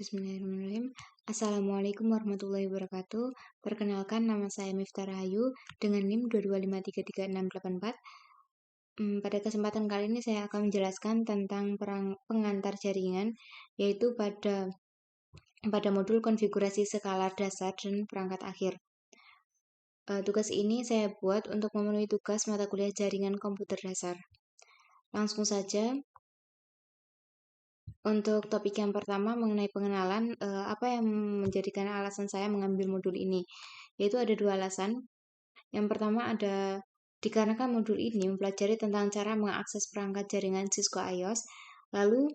Bismillahirrahmanirrahim. Assalamualaikum warahmatullahi wabarakatuh. Perkenalkan, nama saya Miftah Rahayu dengan NIM 225333684. Pada kesempatan kali ini saya akan menjelaskan tentang pengantar jaringan, yaitu pada modul konfigurasi skala dasar dan perangkat akhir. Tugas ini saya buat untuk memenuhi tugas mata kuliah jaringan komputer dasar. Langsung saja. Untuk topik yang pertama mengenai pengenalan, apa yang menjadikan alasan saya mengambil modul ini? Yaitu ada dua alasan. Yang pertama dikarenakan modul ini mempelajari tentang cara mengakses perangkat jaringan Cisco iOS, lalu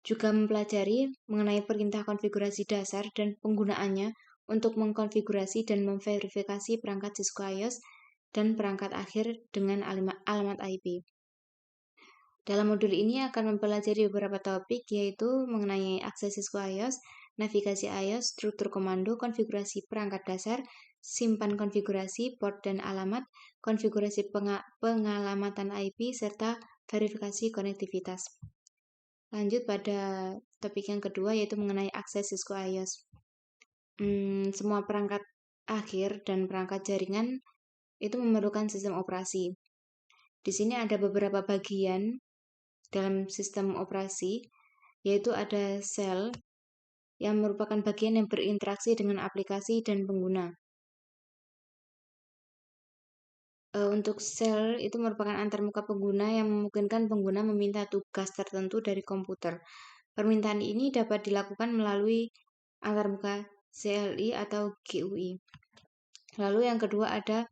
juga mempelajari mengenai perintah konfigurasi dasar dan penggunaannya untuk mengkonfigurasi dan memverifikasi perangkat Cisco iOS dan perangkat akhir dengan alamat IP. Dalam modul ini akan mempelajari beberapa topik, yaitu mengenai akses Cisco iOS, navigasi iOS, struktur komando, konfigurasi perangkat dasar, simpan konfigurasi, port dan alamat, konfigurasi pengalamatan IP, serta verifikasi konektivitas. Lanjut pada topik yang kedua, yaitu mengenai akses Cisco iOS. Semua perangkat akhir dan perangkat jaringan itu memerlukan sistem operasi. Di sini ada beberapa bagian dalam sistem operasi, yaitu ada sel yang merupakan bagian yang berinteraksi dengan aplikasi dan pengguna. Untuk sel itu merupakan antarmuka pengguna yang memungkinkan pengguna meminta tugas tertentu dari komputer. Permintaan ini dapat dilakukan melalui antarmuka CLI atau GUI. Lalu yang kedua ada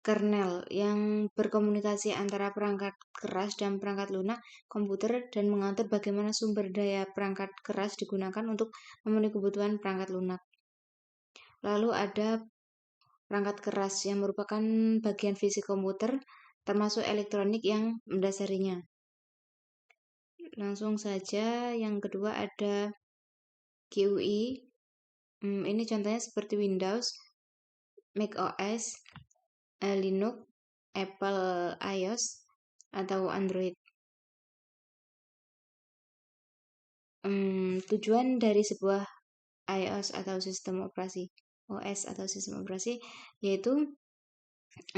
kernel yang berkomunikasi antara perangkat keras dan perangkat lunak komputer dan mengatur bagaimana sumber daya perangkat keras digunakan untuk memenuhi kebutuhan perangkat lunak. Lalu ada perangkat keras yang merupakan bagian fisik komputer termasuk elektronik yang mendasarinya. Langsung saja, yang kedua ada GUI. Ini contohnya seperti Windows, Mac OS, Linux, Apple iOS, atau Android. Tujuan dari sebuah iOS atau sistem operasi OS atau sistem operasi yaitu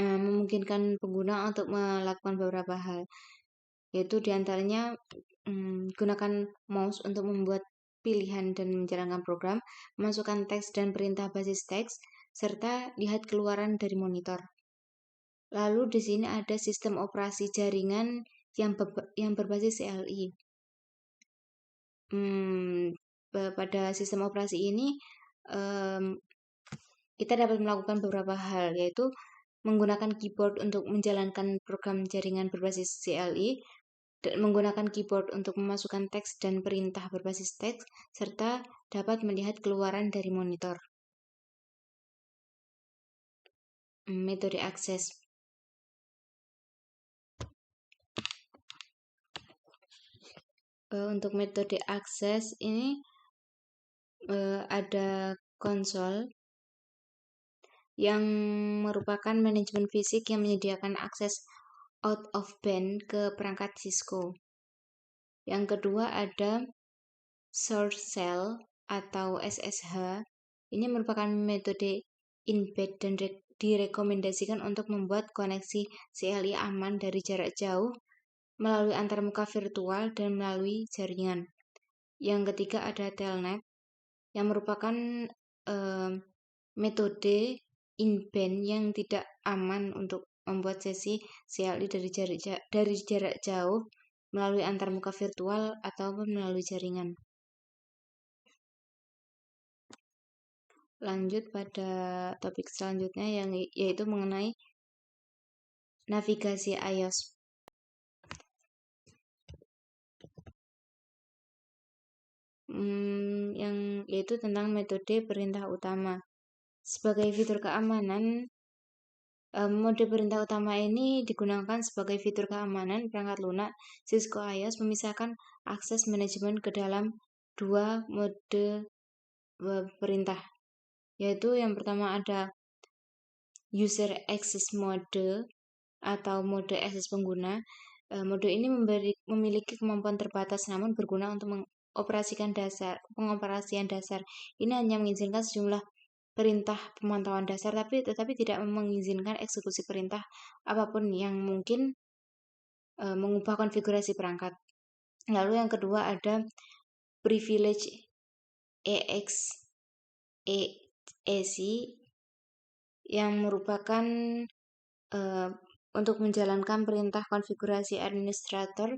memungkinkan pengguna untuk melakukan beberapa hal, yaitu diantaranya gunakan mouse untuk membuat pilihan dan menjalankan program, memasukkan teks dan perintah basis teks, serta lihat keluaran dari monitor. Lalu di sini ada sistem operasi jaringan yang berbasis CLI. Pada sistem operasi ini kita dapat melakukan beberapa hal, yaitu menggunakan keyboard untuk menjalankan program jaringan berbasis CLI, dan menggunakan keyboard untuk memasukkan teks dan perintah berbasis teks, serta dapat melihat keluaran dari monitor. Metode akses. Untuk metode akses ini ada konsol yang merupakan manajemen fisik yang menyediakan akses out of band ke perangkat Cisco. Yang kedua ada source cell atau SSH. Ini merupakan metode in-bed dan direkomendasikan untuk membuat koneksi CLI aman dari jarak jauh melalui antarmuka virtual dan melalui jaringan. Yang ketiga ada telnet yang merupakan metode in-band yang tidak aman untuk membuat sesi CLI dari jarak jauh melalui antarmuka virtual ataupun melalui jaringan. Lanjut pada topik selanjutnya yaitu mengenai navigasi iOS. Yaitu tentang metode perintah utama. Sebagai fitur keamanan, mode perintah utama ini digunakan sebagai fitur keamanan perangkat lunak Cisco iOS, memisahkan akses manajemen ke dalam dua mode perintah, yaitu yang pertama ada user access mode atau mode akses pengguna. Mode ini memiliki kemampuan terbatas namun berguna untuk pengoperasian dasar. Ini hanya mengizinkan sejumlah perintah pemantauan dasar, tetapi tidak mengizinkan eksekusi perintah apapun yang mungkin mengubah konfigurasi perangkat. Lalu yang kedua ada privilege EXEC yang merupakan untuk menjalankan perintah konfigurasi administrator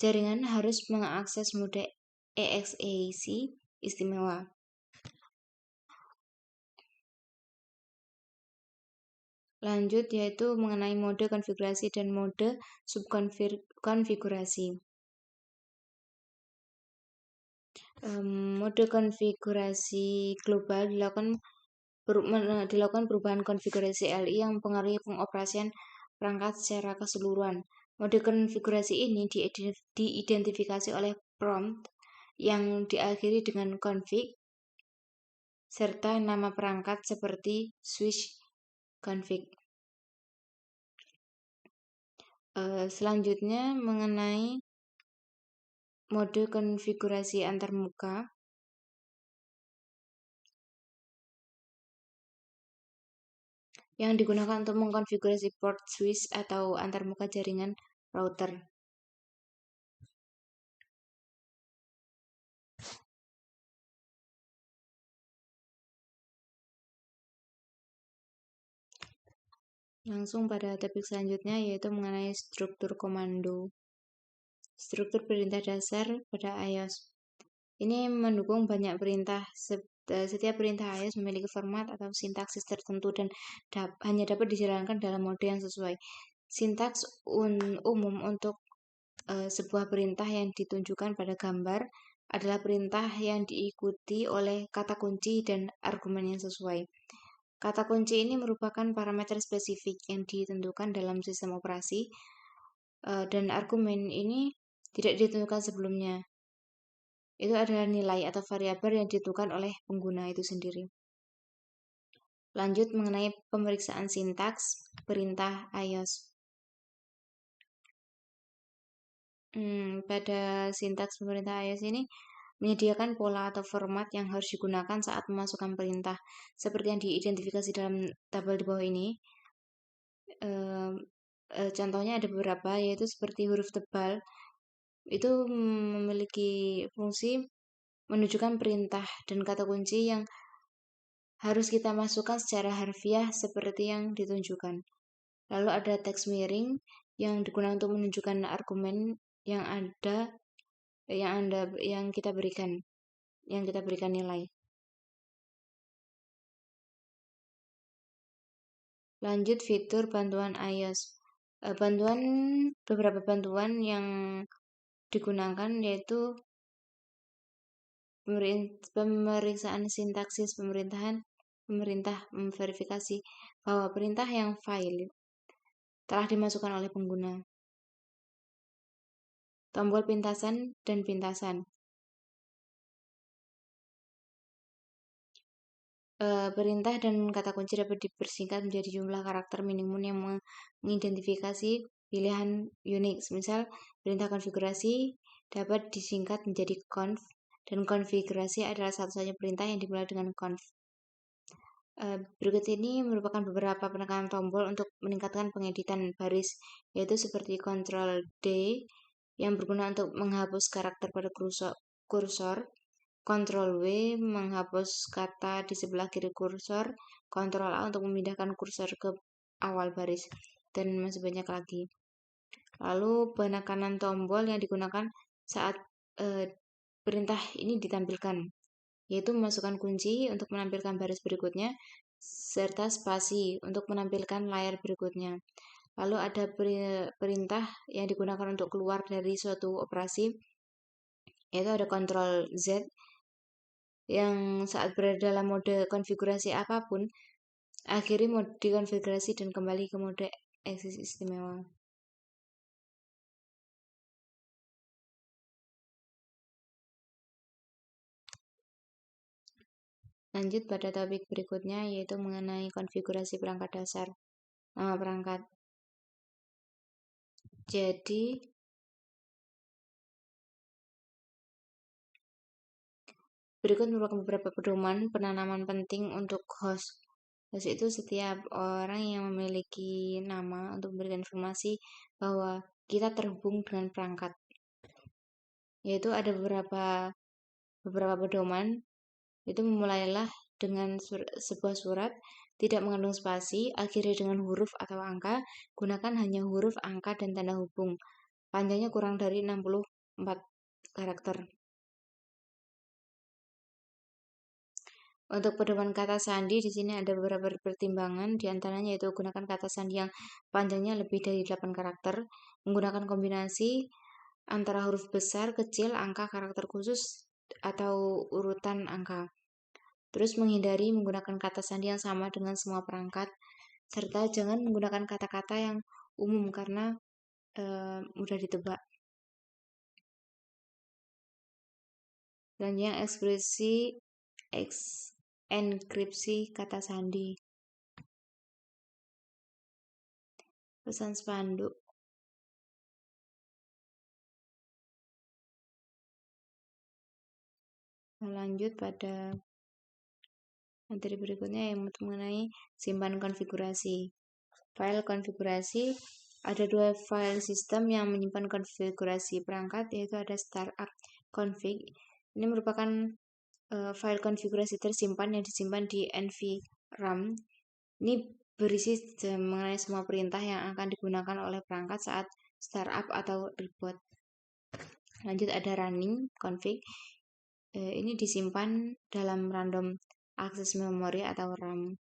jaringan harus mengakses mode EXEC istimewa. Lanjut yaitu mengenai mode konfigurasi dan mode subkonfigurasi. Mode konfigurasi global dilakukan perubahan konfigurasi LI yang mempengaruhi pengoperasian perangkat secara keseluruhan. Mode konfigurasi ini diidentifikasi oleh prompt yang diakhiri dengan config serta nama perangkat seperti switch config. Selanjutnya mengenai mode konfigurasi antarmuka. Yang digunakan untuk mengkonfigurasi port switch atau antarmuka jaringan router. Langsung pada topik selanjutnya yaitu mengenai struktur komando. Struktur perintah dasar pada iOS. Ini mendukung banyak perintah. Setiap perintah iOS memiliki format atau sintaksis tertentu dan hanya dapat dijalankan dalam mode yang sesuai. Sintaks umum untuk sebuah perintah yang ditunjukkan pada gambar adalah perintah yang diikuti oleh kata kunci dan argumen yang sesuai. Kata kunci ini merupakan parameter spesifik yang ditentukan dalam sistem operasi dan argumen ini tidak ditentukan sebelumnya. Itu adalah nilai atau variabel yang ditentukan oleh pengguna itu sendiri. Lanjut mengenai pemeriksaan sintaks perintah iOS. Pada sintaks pemerintah iOS ini menyediakan pola atau format yang harus digunakan saat memasukkan perintah seperti yang diidentifikasi dalam tabel di bawah ini. Contohnya ada beberapa, yaitu seperti huruf tebal itu memiliki fungsi menunjukkan perintah dan kata kunci yang harus kita masukkan secara harfiah seperti yang ditunjukkan. Lalu ada teks miring yang digunakan untuk menunjukkan argumen yang kita berikan nilai. Lanjut fitur bantuan iOS. Beberapa bantuan yang digunakan yaitu pemeriksaan sintaksis pemerintah memverifikasi bahwa perintah yang valid telah dimasukkan oleh pengguna. Tombol pintasan dan pintasan. Perintah dan kata kunci dapat dipersingkat menjadi jumlah karakter minimum yang mengidentifikasi pilihan Unix. Misal, perintah konfigurasi dapat disingkat menjadi conf, dan konfigurasi adalah satu-satunya perintah yang dimulai dengan conf. Berikut ini merupakan beberapa penekanan tombol untuk meningkatkan pengeditan baris, yaitu seperti Ctrl D yang berguna untuk menghapus karakter pada kursor, Ctrl W menghapus kata di sebelah kiri kursor, Ctrl A untuk memindahkan kursor ke awal baris, dan masih banyak lagi. Lalu penekanan tombol yang digunakan saat perintah ini ditampilkan, yaitu memasukkan kunci untuk menampilkan baris berikutnya, serta spasi untuk menampilkan layar berikutnya. Lalu ada perintah yang digunakan untuk keluar dari suatu operasi, yaitu ada Ctrl Z, yang saat berada dalam mode konfigurasi apapun, akhiri mode konfigurasi dan kembali ke mode eksis istimewa. Lanjut pada topik berikutnya, yaitu mengenai konfigurasi perangkat dasar, nama perangkat. Jadi, Berikut merupakan beberapa pedoman penanaman penting untuk host. Host itu setiap orang yang memiliki nama untuk memberikan informasi bahwa kita terhubung dengan perangkat. Yaitu ada beberapa pedoman. Itu memulailah dengan sebuah surat, tidak mengandung spasi, akhiri dengan huruf atau angka, gunakan hanya huruf, angka, dan tanda hubung. Panjangnya kurang dari 64 karakter. Untuk pedoman kata sandi di sini ada beberapa pertimbangan, di antaranya yaitu gunakan kata sandi yang panjangnya lebih dari 8 karakter, menggunakan kombinasi antara huruf besar, kecil, angka, karakter khusus, atau urutan angka. Terus menghindari menggunakan kata sandi yang sama dengan semua perangkat, serta jangan menggunakan kata-kata yang umum karena mudah ditebak. Selanjutnya enkripsi kata sandi. Pesan spanduk. Lanjut pada materi berikutnya yang mengenai simpan konfigurasi. File konfigurasi, ada dua file sistem yang menyimpan konfigurasi perangkat, yaitu ada startup config. Ini merupakan file konfigurasi tersimpan yang disimpan di NVRAM. Ini berisi mengenai semua perintah yang akan digunakan oleh perangkat saat startup atau reboot. Lanjut ada running config. Ini disimpan dalam random access memory atau RAM.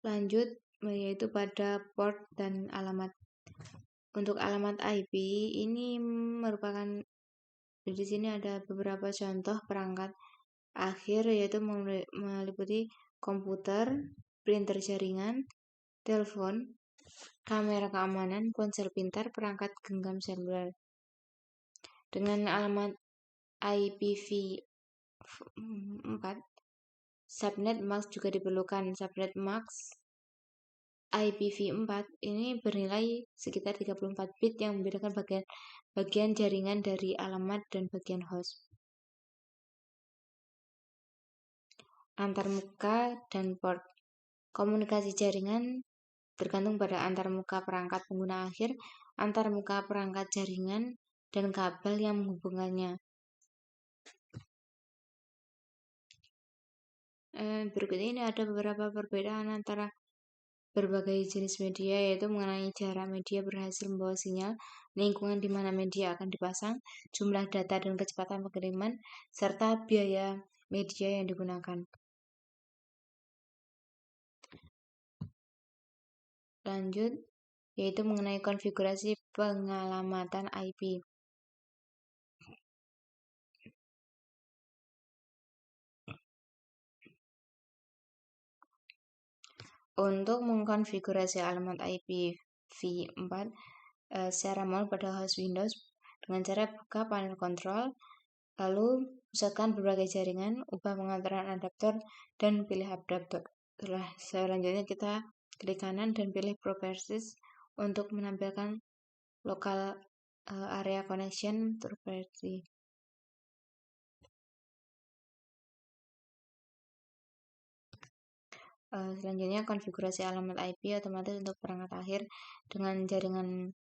Lanjut yaitu pada port dan alamat. Untuk alamat IP ini merupakan, di sini ada beberapa contoh perangkat akhir, yaitu meliputi komputer, printer jaringan, telepon, kamera keamanan, ponsel pintar, perangkat genggam seluler. Dengan alamat IPv4, subnet mask juga diperlukan. Subnet mask IPv4 ini bernilai sekitar 34 bit yang membedakan bagian jaringan dari alamat dan bagian host. Antarmuka dan port. Komunikasi jaringan tergantung pada antarmuka perangkat pengguna akhir, antarmuka perangkat jaringan, dan kabel yang menghubungkannya. Berikut ini ada beberapa perbedaan antara berbagai jenis media, yaitu mengenai jarak media berhasil membawa sinyal, lingkungan di mana media akan dipasang, jumlah data dan kecepatan pengiriman, serta biaya media yang digunakan. Lanjut, yaitu mengenai konfigurasi pengalamatan IP. Untuk mengkonfigurasi alamat IPv4 secara manual pada host Windows dengan cara buka panel kontrol, lalu pusatkan berbagai jaringan, ubah pengaturan adaptor, dan pilih adaptor. Selanjutnya kita klik kanan dan pilih properties untuk menampilkan local area connection property. Selanjutnya konfigurasi alamat IP otomatis untuk perangkat akhir dengan jaringan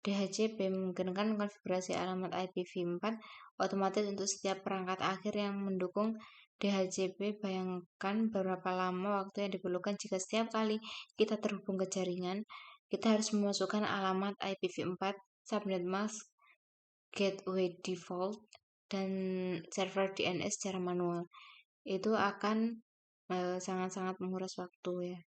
DHCP memungkinkan konfigurasi alamat IPv4 otomatis untuk setiap perangkat akhir yang mendukung DHCP. Bayangkan berapa lama waktu yang diperlukan jika setiap kali kita terhubung ke jaringan, kita harus memasukkan alamat IPv4, subnet mask, gateway default, dan server DNS secara manual. Itu akan sangat-sangat menguras waktu ya.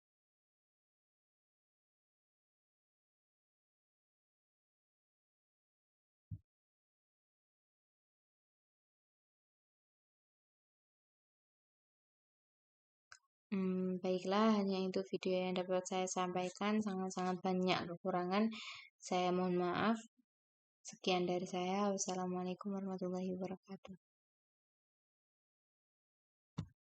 Baiklah, hanya itu video yang dapat saya sampaikan. Sangat-sangat banyak kekurangan. Saya mohon maaf. Sekian dari saya. Wassalamualaikum warahmatullahi wabarakatuh.